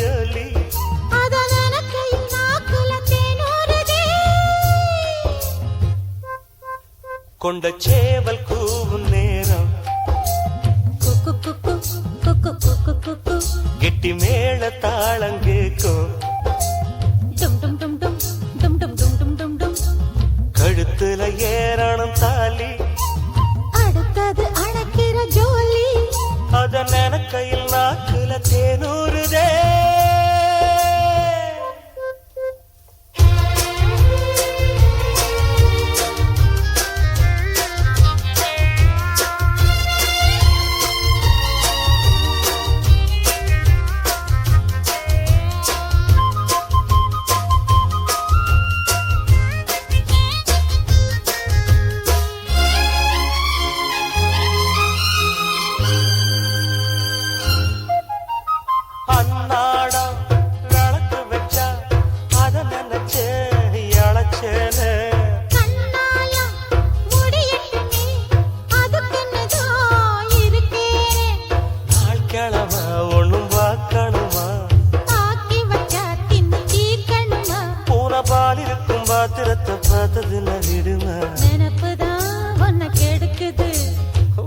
ஜோலி கொண்ட சேவல் கூவும் நேரம் கெட்டி மேள தாளங்கேக்கும் கழுத்துல ஏறணும் தாலி அடுத்தது அணைக்கிற ஜோலி அத நினைக்கையில் நாக்குல தேனூறுதே பாத்திரத்தை பார்த்ததுல விடுமா நினப்புதான் உன்னை கெடுக்குது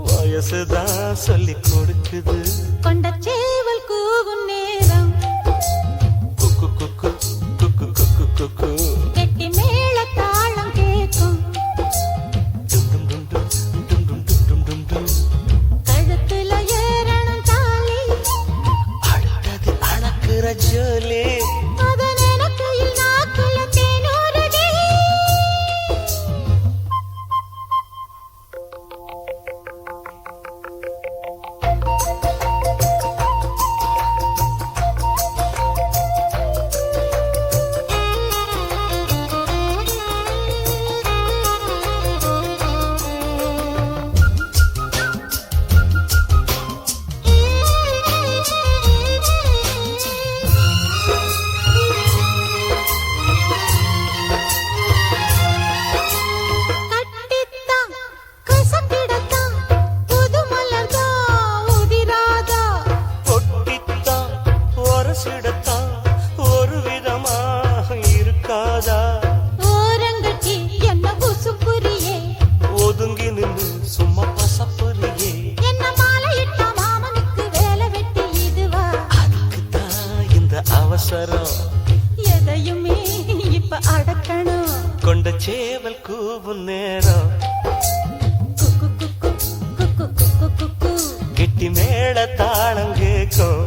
வயசுதான் சொல்லி கொடுக்குது கொண்ட சேவல் கூவும் நேரம் குக்கு குக்கு குக்கு குக்கு குக்கு கெட்டி மேள தாளம் கேட்கும் கழுத்துல ஏறணும் தாலி அடுத்தது அணக்குற ஜோலி ஒரு விதமா இருக்காதா ஓரங்கட்டி என்ன புசுப்புரியே ஒதுங்கி நின்று சும்மா பசப்புரியே என்ன மாலையிட்ட மாமனுக்கு வேலை வெட்டி இதுவா அதுக்குதான் இந்த அவசரம் எதையுமே இப்ப அடக்கணும் கொண்ட சேவல் கூவும் நேரம் குக்கு குக்கு குக்கு குக்கு குக்கு கெட்டி மேள தாளம் கேட்கும்